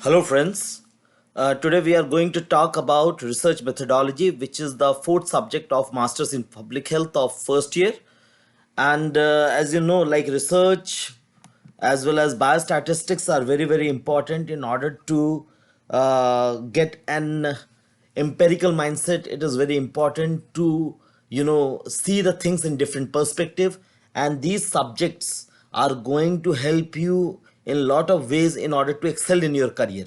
Hello friends. Today we are going to talk about research methodology, which is the fourth subject of Masters in Public Health of first year. And as you know, like research as well as biostatistics are very important in order to get an empirical mindset. It is very important to see the things in different perspective, and these subjects are going to help you in a lot of ways in order to excel in your career.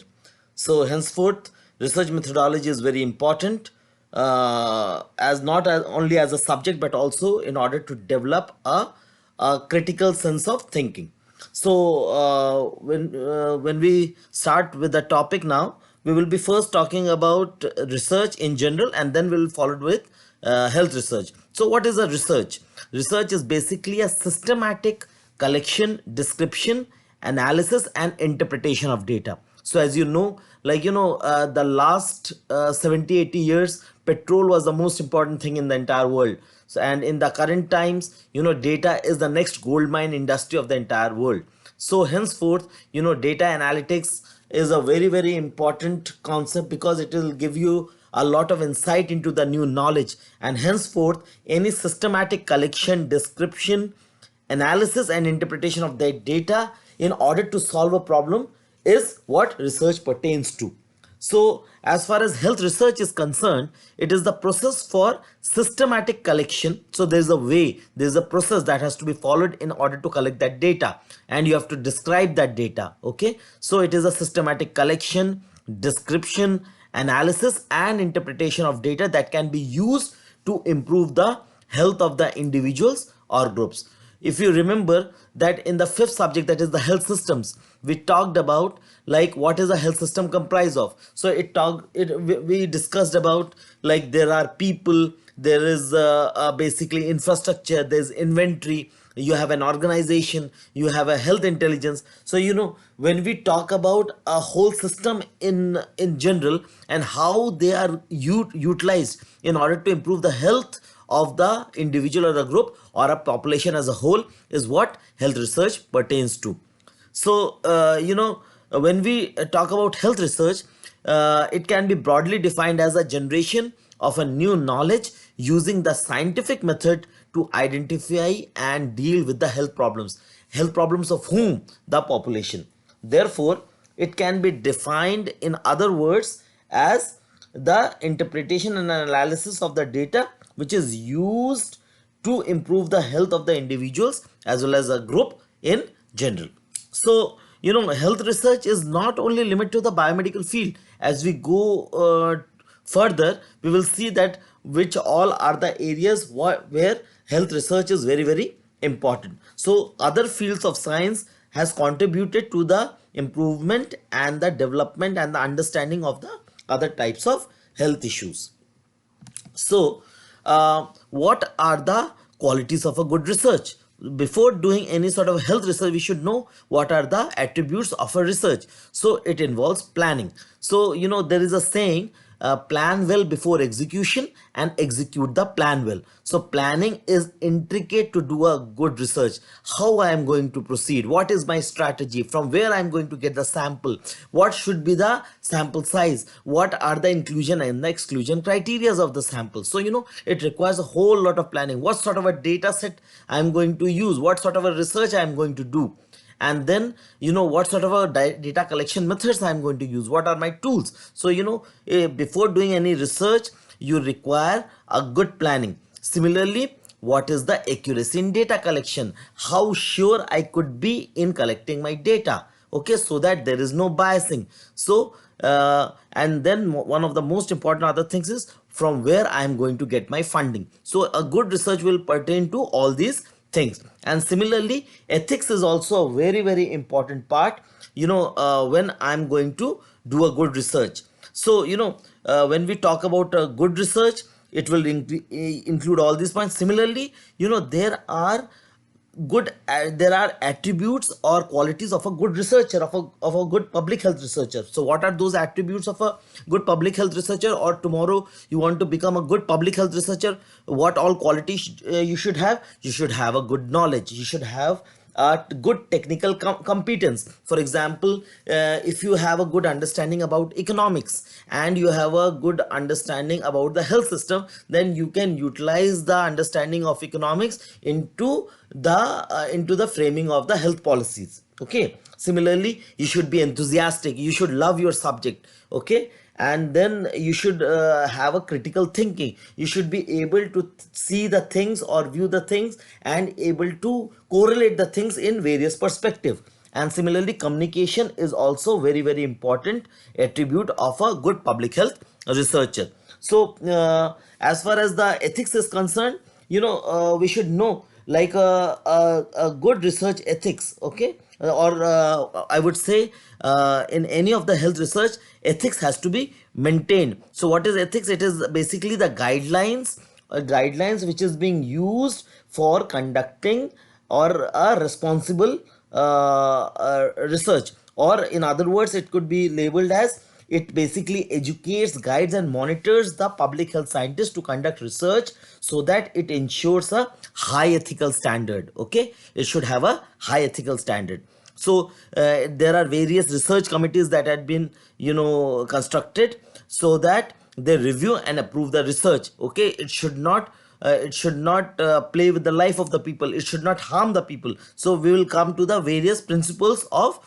So henceforth, research methodology is very important, as not as only as a subject but also in order to develop a critical sense of thinking. So when we start with the topic now, we will be first talking about research in general, and then we'll follow with health research. So what is a research? Research is basically a systematic collection, description, analysis, and interpretation of data. So as you know, the last 70-80 years, petrol was the most important thing in the entire world. So, and in the current times, data is the next gold mine industry of the entire world. So henceforth, data analytics is a very important concept, because it will give you a lot of insight into the new knowledge. And henceforth, any systematic collection, description, analysis, and interpretation of that data in order to solve a problem is what research pertains to. So as far as health research is concerned, it is the process for systematic collection. So there's a process that has to be followed in order to collect that data, and you have to describe that data. Okay, so it is a systematic collection, description, analysis, and interpretation of data that can be used to improve the health of the individuals or groups. If you remember that in the fifth subject, that is the health systems, we talked about like what is a health system comprised of. So we discussed about like there are people, there is basically infrastructure, there's inventory, you have an organization, you have a health intelligence. So when we talk about a whole system in general and how they are utilized in order to improve the health of the individual or a group or a population as a whole, is what health research pertains to. So when we talk about health research, it can be broadly defined as a generation of a new knowledge using the scientific method to identify and deal with the health problems of whom? The population. Therefore, it can be defined in other words as the interpretation and analysis of the data which is used to improve the health of the individuals as well as a group in general. So health research is not only limited to the biomedical field. As we go further, we will see that which all are the areas where health research is very important. So other fields of science has contributed to the improvement and the development and the understanding of the other types of health issues. So what are the qualities of a good research? Before doing any sort of health research, we should know what are the attributes of a research. So it involves planning. So there is a saying, plan well before execution and execute the plan well. So planning is intricate to do a good research. How I am going to proceed, what is my strategy, from where I am going to get the sample, what should be the sample size, what are the inclusion and the exclusion criteria of the sample. So it requires a whole lot of planning. What sort of a data set I am going to use, what sort of a research I am going to do, and then what sort of a data collection methods I am going to use, what are my tools. So before doing any research, you require a good planning. Similarly, what is the accuracy in data collection, how sure I could be in collecting my data, okay, so that there is no biasing. So and then one of the most important other things is from where I am going to get my funding. So a good research will pertain to all these things. And similarly, ethics is also a very important part when I'm going to do a good research. So when we talk about a good research, it will include all these points. Similarly, there are attributes or qualities of a good researcher, of a good public health researcher. So what are those attributes of a good public health researcher? Or tomorrow you want to become a good public health researcher, what all qualities you should have? You should have a good knowledge, you should have good technical competence. For example, if you have a good understanding about economics and you have a good understanding about the health system, then you can utilize the understanding of economics into the framing of the health policies. Okay, similarly, you should be enthusiastic, you should love your subject. Okay, and then you should have a critical thinking. You should be able to see the things or view the things and able to correlate the things in various perspectives. And similarly, communication is also very very important attribute of a good public health researcher. So as far as the ethics is concerned, we should know like a good research ethics. Okay, or I would say in any of the health research, ethics has to be maintained. So what is ethics? It is basically the guidelines which is being used for conducting or a responsible research, or in other words it could be labeled as it basically educates, guides and monitors the public health scientists to conduct research so that it ensures a high ethical standard. Okay, it should have a high ethical standard. So there are various research committees that had been constructed so that they review and approve the research. Okay, it should not play with the life of the people, it should not harm the people. So we will come to the various principles of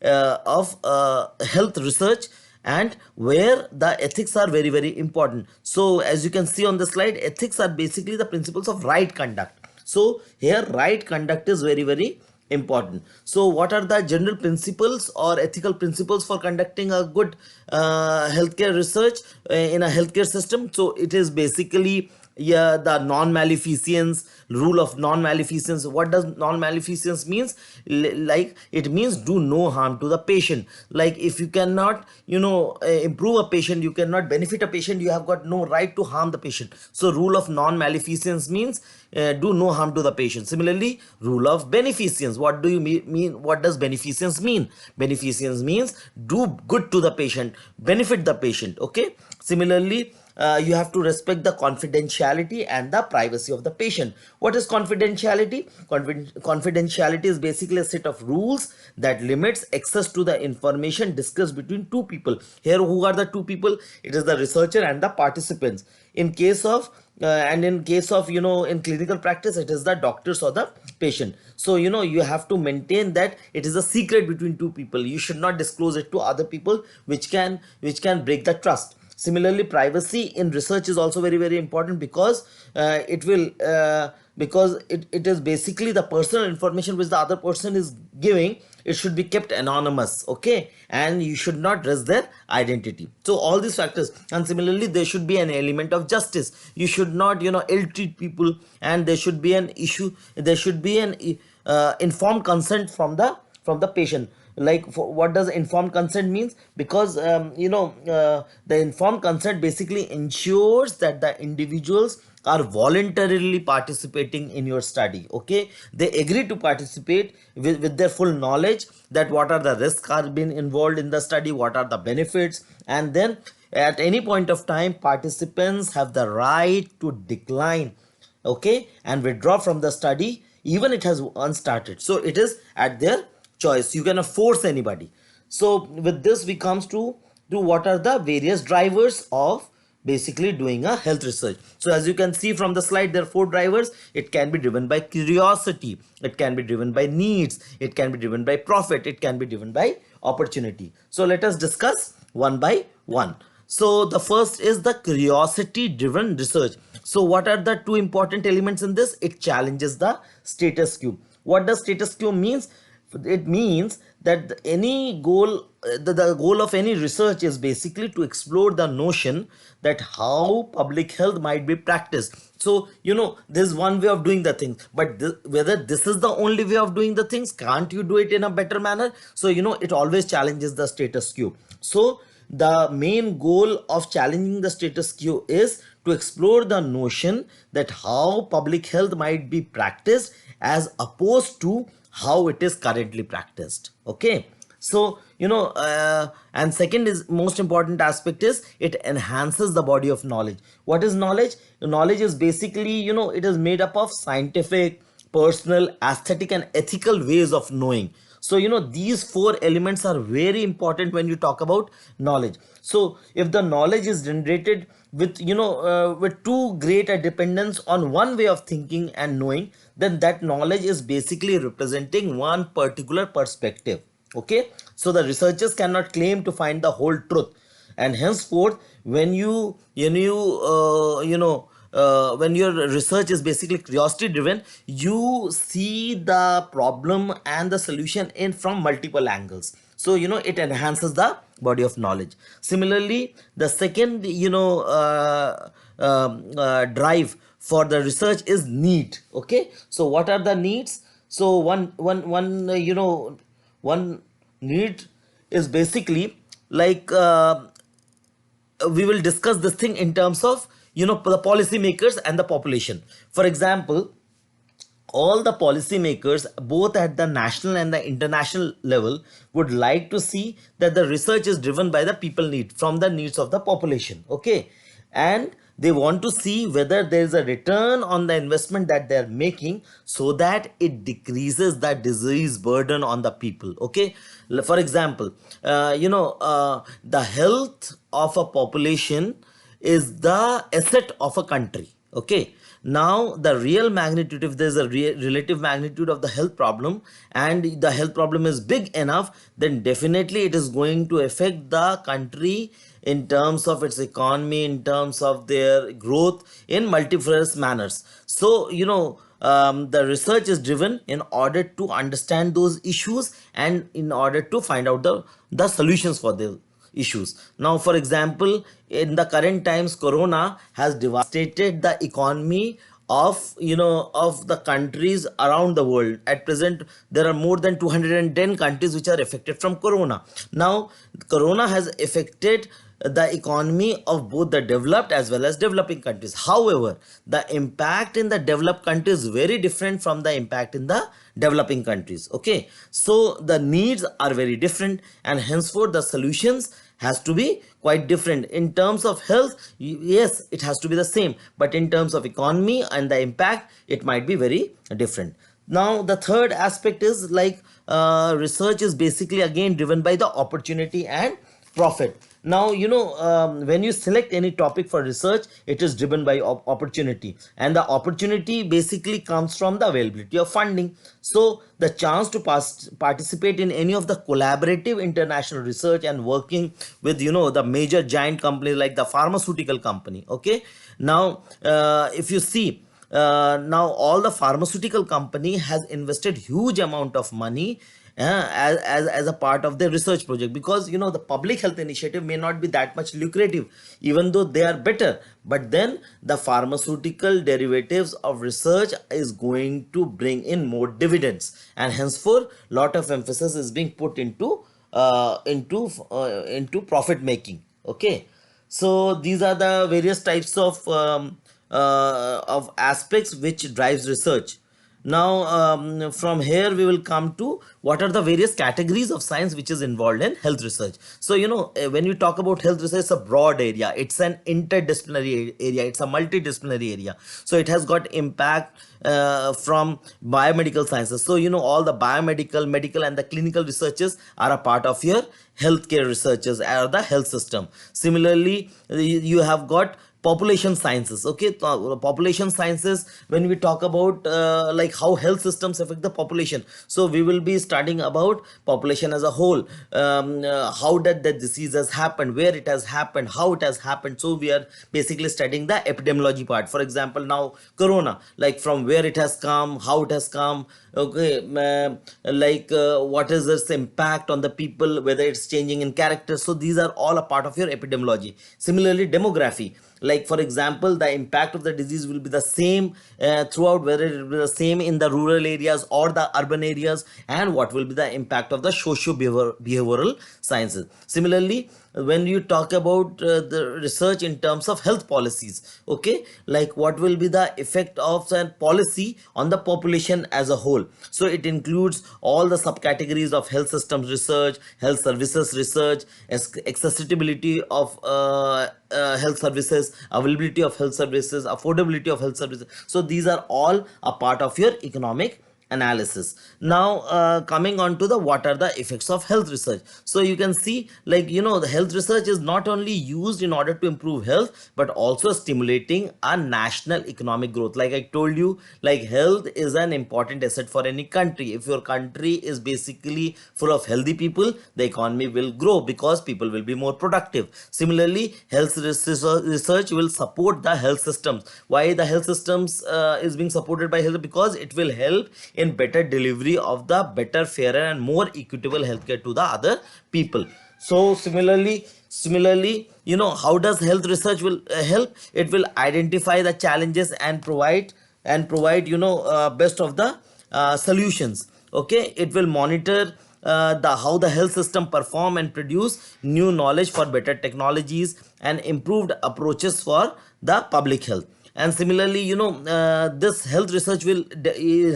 health research, and where the ethics are very very important. So as you can see on the slide, ethics are basically the principles of right conduct. So here right conduct is very very important. So what are the general principles or ethical principles for conducting a good healthcare research in a healthcare system? So it is basically, yeah, the non-maleficence, rule of non-maleficence. What does non-maleficence means? Like it means do no harm to the patient. Like if you cannot improve a patient, you cannot benefit a patient, you have got no right to harm the patient. So rule of non-maleficence means do no harm to the patient. Similarly, rule of beneficence. What do you mean? What does beneficence mean? Beneficence means do good to the patient, benefit the patient. Okay, similarly, you have to respect the confidentiality and the privacy of the patient. What is confidentiality? Confidentiality is basically a set of rules that limits access to the information discussed between two people. Here, who are the two people? It is the researcher and the participants. In case of in clinical practice, it is the doctors or the patient. So you have to maintain that it is a secret between two people. You should not disclose it to other people, which can break the trust. Similarly, privacy in research is also very very important, because it is basically the personal information which the other person is giving. It should be kept anonymous. Okay, and you should not risk their identity. So all these factors. And similarly, there should be an element of justice. You should not ill-treat people, and there should be an informed consent from the patient. Like what does informed consent means? Because the informed consent basically ensures that the individuals are voluntarily participating in your study. Okay, they agree to participate with their full knowledge that what are the risks are being involved in the study, what are the benefits, and then at any point of time participants have the right to decline, okay, and withdraw from the study even it has unstarted. So it is at their choice. You cannot force anybody. So with this we comes to what are the various drivers of basically doing a health research. So as you can see from the slide, there are 4 drivers. It can be driven by curiosity, it can be driven by needs, it can be driven by profit, it can be driven by opportunity. So let us discuss one by one. So the first is the curiosity driven research. So what are the 2 important elements in this? It challenges the status quo. What does status quo means? It means that any goal, the goal of any research is basically to explore the notion that how public health might be practiced. So there's one way of doing the things, but whether this is the only way of doing the things, can't you do it in a better manner? So it always challenges the status quo. So the main goal of challenging the status quo is to explore the notion that how public health might be practiced as opposed to how it is currently practiced. Okay, so and second is most important aspect is it enhances the body of knowledge. What is knowledge? Knowledge is basically it is made up of scientific, personal, aesthetic, and ethical ways of knowing. So these four elements are very important when you talk about knowledge. So if the knowledge is generated with with too great a dependence on one way of thinking and knowing, then that knowledge is basically representing one particular perspective. Okay, so the researchers cannot claim to find the whole truth, and henceforth when when your research is basically curiosity driven, you see the problem and the solution in from multiple angles. So it enhances the body of knowledge. Similarly, the second drive for the research is need. Okay, so what are the needs? So one need is basically like we will discuss this thing in terms of the policymakers and the population. For example, all the policymakers, both at the national and the international level, would like to see that the research is driven by the people need, from the needs of the population. Okay, and they want to see whether there is a return on the investment that they are making, so that it decreases the disease burden on the people. Okay, for example, the health of a population is the asset of a country. Okay, now the real magnitude, if there's a relative magnitude of the health problem, and the health problem is big enough, then definitely it is going to affect the country in terms of its economy, in terms of their growth, in multiverse manners. So the research is driven in order to understand those issues and in order to find out the solutions for the issues. Now, for example, in the current times, corona has devastated the economy of of the countries around the world. At present, there are more than 210 countries which are affected from corona. Now, corona has affected the economy of both the developed as well as developing countries. However, the impact in the developed countries is very different from the impact in the developing countries. Okay, so the needs are very different, and henceforth the solutions has to be quite different. In terms of health, yes, it has to be the same, but in terms of economy and the impact, it might be very different. Now, the third aspect is like research is basically again driven by the opportunity and profit. Now, when you select any topic for research, it is driven by opportunity, and the opportunity basically comes from the availability of funding. So the chance to participate in any of the collaborative international research and working with the major giant companies like the pharmaceutical company. Okay, now if you see, now all the pharmaceutical company has invested huge amount of money as a part of their research project, because the public health initiative may not be that much lucrative, even though they are better, but then the pharmaceutical derivatives of research is going to bring in more dividends, and henceforth lot of emphasis is being put into profit making. Okay, so these are the various types of aspects which drives research. Now, from here we will come to what are the various categories of science which is involved in health research. So, when you talk about health research, it's a broad area. It's an interdisciplinary area. It's a multidisciplinary area. So, it has got impact from biomedical sciences. So, all the biomedical, medical, and the clinical researchers are a part of your healthcare researchers or the health system. Similarly, you have got population sciences. Okay, population sciences, when we talk about like how health systems affect the population, so we will be studying about population as a whole. How did the disease has happened, where it has happened, how it has happened. So we are basically studying the epidemiology part. For example, now corona, like from where it has come, how it has come. Okay, what is its impact on the people, whether it's changing in character. So these are all a part of your epidemiology. Similarly, demography, like for example, the impact of the disease will be the same throughout, whether it will be the same in the rural areas or the urban areas, and what will be the impact of the socio-behavioral sciences. Similarly, when you talk about the research in terms of health policies. Okay, like what will be the effect of a policy on the population as a whole. So it includes all the subcategories of health systems research, health services research, accessibility of health services, availability of health services, affordability of health services. So these are all a part of your economic analysis. Now coming on to the what are the effects of health research. So you can see, like, the health research is not only used in order to improve health but also stimulating a national economic growth. Like I told you, like health is an important asset for any country. If your country is basically full of healthy people, the economy will grow because people will be more productive. Similarly, health research will support the health systems. Why the health systems is being supported by health? Because it will help in better delivery of the better, fairer and more equitable healthcare to the other people. So similarly, how does health research will help? It will identify the challenges and provide best of the solutions. Okay, it will monitor the how the health system perform and produce new knowledge for better technologies and improved approaches for the public health. And similarly, this health research will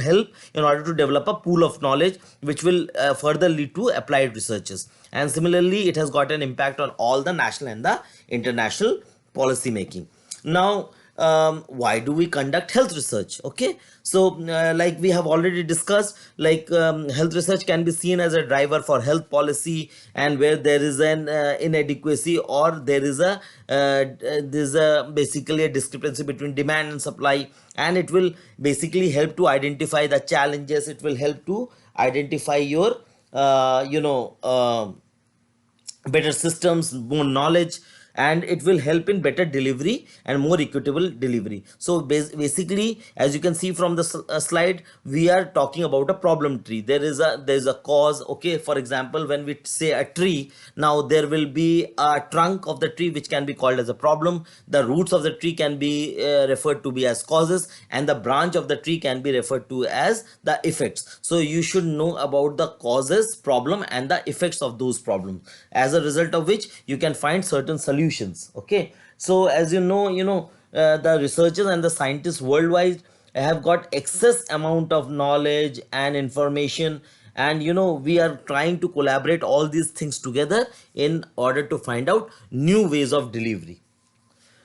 help in order to develop a pool of knowledge which will further lead to applied researches. And similarly, it has got an impact on all the national and the international policy making. Now why do we conduct health research? Okay, so like we have already discussed, like health research can be seen as a driver for health policy, and where there is an inadequacy, or there's a basically a discrepancy between demand and supply, and it will basically help to identify the challenges. It will help to identify your better systems, more knowledge, and it will help in better delivery and more equitable delivery. So basically, as you can see from the slide, we are talking about a problem tree. There is a cause. Okay, for example, when we say a tree, now there will be a trunk of the tree which can be called as a problem. The roots of the tree can be referred to be as causes, and the branch of the tree can be referred to as the effects. So you should know about the causes, problem, and the effects of those problems, as a result of which you can find certain solutions. Okay, so as the researchers and the scientists worldwide have got excess amount of knowledge and information, and we are trying to collaborate all these things together in order to find out new ways of delivery.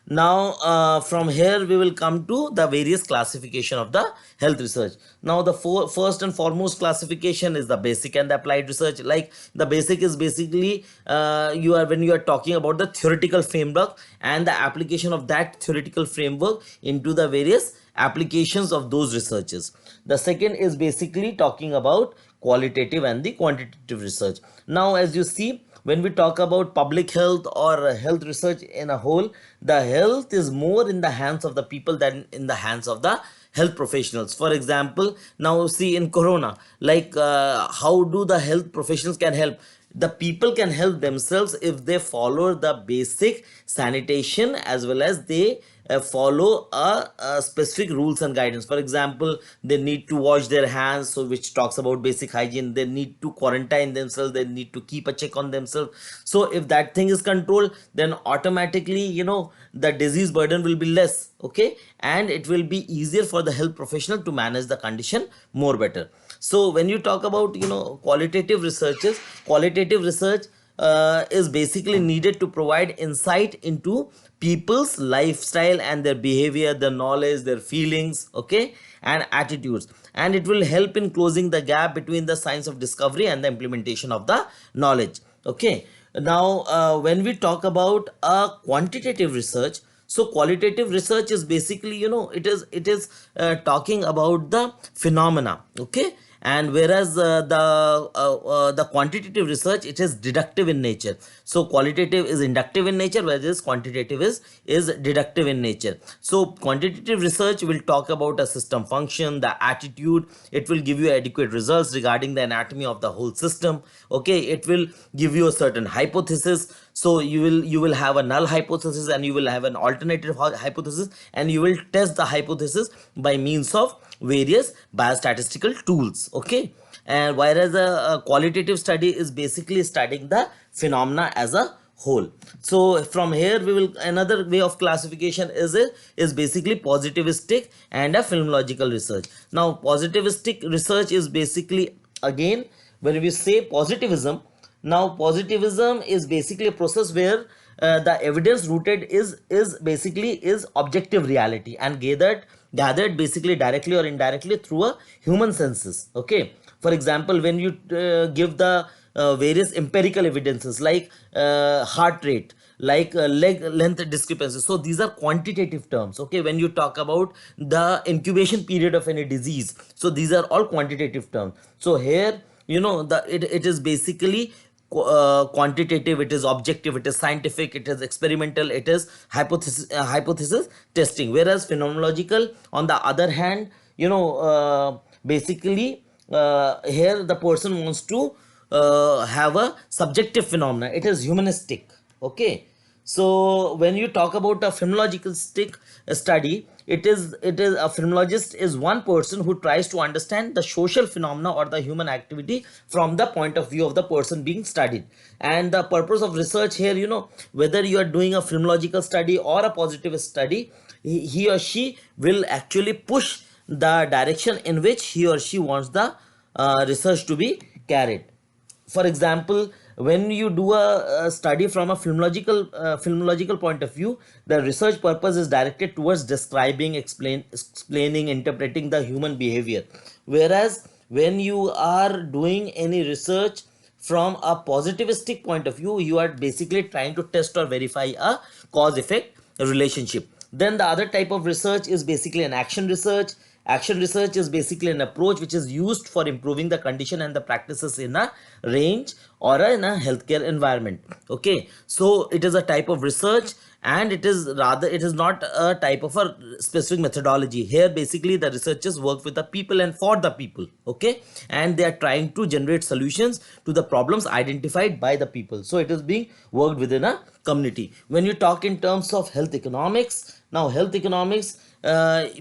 Now from here we will come to the various classification of the health research. Now the first and foremost classification is the basic and the applied research. Like the basic is basically when you are talking about the theoretical framework and the application of that theoretical framework into the various applications of those researches. The second is basically talking about qualitative and the quantitative research. Now as you see, when we talk about public health or health research in a whole, the health is more in the hands of the people than in the hands of the health professionals. For example, now see in corona, like how do the health professionals can help? The people can help themselves if they follow the basic sanitation, as well as they follow a specific rules and guidance. For example, they need to wash their hands, so which talks about basic hygiene. They need to quarantine themselves, they need to keep a check on themselves. So if that thing is controlled, then automatically the disease burden will be less. Okay, and it will be easier for the health professional to manage the condition more better. So when you talk about qualitative research is basically needed to provide insight into people's lifestyle and their behavior, their knowledge, their feelings, okay, and attitudes, and it will help in closing the gap between the science of discovery and the implementation of the knowledge. Okay, now when we talk about quantitative research, so qualitative research is basically it is talking about the phenomena. Okay, and whereas the quantitative research, it is deductive in nature. So qualitative is inductive in nature, whereas quantitative is deductive in nature. So quantitative research will talk about a system function, the attitude. It will give you adequate results regarding the anatomy of the whole system. Okay, it will give you a certain hypothesis. So you will have a null hypothesis, and you will have an alternative hypothesis, and you will test the hypothesis by means of various biostatistical tools. Okay, and whereas a qualitative study is basically studying the phenomena as a whole. So from here we will, another way of classification is basically positivistic and a phenomenological research. Now positivistic research is basically, again, when we say positivism, now positivism is basically a process where the evidence rooted is basically is objective reality and gathered basically directly or indirectly through a human senses. Okay, for example, when you give the various empirical evidences like heart rate, like leg length discrepancies, so these are quantitative terms. Okay, when you talk about the incubation period of any disease, so these are all quantitative terms. So here, it is basically quantitative, it is objective, it is scientific, it is experimental, it is hypothesis testing. Whereas phenomenological, on the other hand, basically here the person wants to have a subjective phenomena, it is humanistic. Okay, so when you talk about a phenomenological study, it is a phenomenologist is one person who tries to understand the social phenomena or the human activity from the point of view of the person being studied. And the purpose of research here, whether you are doing a phenomenological study or a positive study, he or she will actually push the direction in which he or she wants the research to be carried. For example, when you do a study from a phenomenological point of view, the research purpose is directed towards describing, explaining, interpreting the human behavior. Whereas when you are doing any research from a positivistic point of view, you are basically trying to test or verify a cause effect relationship. Then the other type of research is basically an action research. Action research is basically an approach which is used for improving the condition and the practices in a range or in a healthcare environment. Okay, so it is a type of research, and it is not a type of a specific methodology. Here basically the researchers work with the people and for the people. Okay, and they are trying to generate solutions to the problems identified by the people. So it is being worked within a community. When you talk in terms of health economics, now health economics,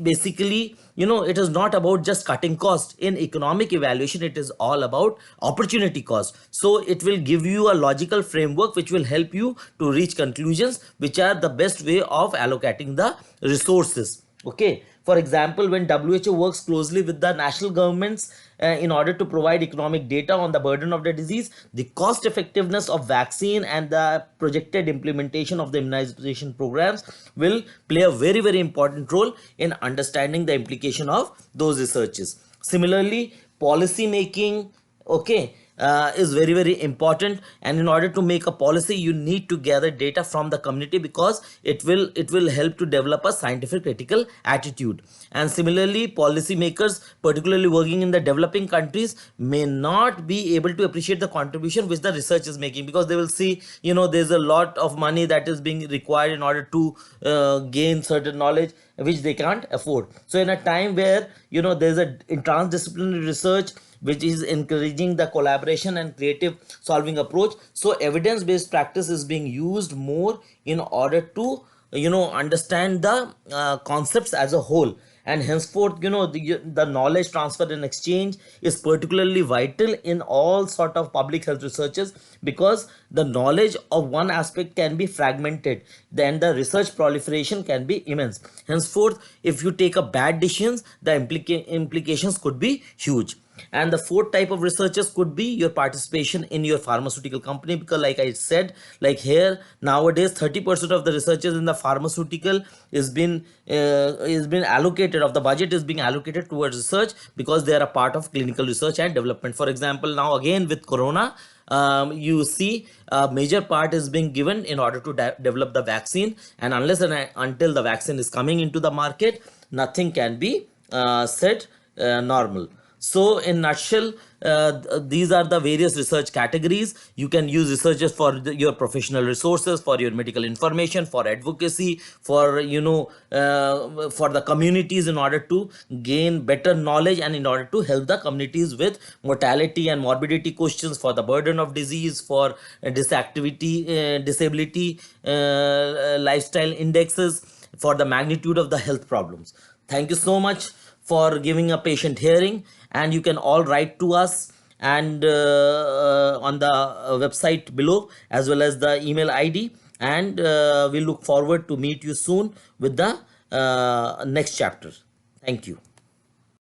basically, it is not about just cutting cost. In economic evaluation, it is all about opportunity cost. So it will give you a logical framework which will help you to reach conclusions which are the best way of allocating the resources. Okay, for example, when WHO works closely with the national governments in order to provide economic data on the burden of the disease, the cost effectiveness of vaccine and the projected implementation of the immunization programs will play a very, very important role in understanding the implication of those researches. Similarly, policy making, okay, is very, very important, and in order to make a policy you need to gather data from the community, because it will help to develop a scientific critical attitude. And similarly, policymakers, particularly working in the developing countries, may not be able to appreciate the contribution which the research is making, because they will see, there's a lot of money that is being required in order to gain certain knowledge which they can't afford. So in a time where there's a transdisciplinary research which is encouraging the collaboration and creative solving approach, so evidence based practice is being used more in order to understand the concepts as a whole. And henceforth, the knowledge transfer and exchange is particularly vital in all sort of public health researches, because the knowledge of one aspect can be fragmented, then the research proliferation can be immense. Henceforth, if you take a bad decisions, the implications could be huge. And the fourth type of researchers could be your participation in your pharmaceutical company, because like I said, like here nowadays 30% of the researchers in the pharmaceutical is been allocated of the budget is being allocated towards research, because they are a part of clinical research and development. For example, now again with corona, you see a major part is being given in order to develop the vaccine, and unless and until the vaccine is coming into the market, nothing can be said normal. So in nutshell, these are the various research categories. You can use researchers for your professional resources, for your medical information, for advocacy, for for the communities, in order to gain better knowledge and in order to help the communities with mortality and morbidity questions, for the burden of disease, for disability, lifestyle indexes, for the magnitude of the health problems. Thank you so much for giving a patient hearing, and you can all write to us and on the website below, as well as the email ID. And we look forward to meet you soon with the next chapter. Thank you.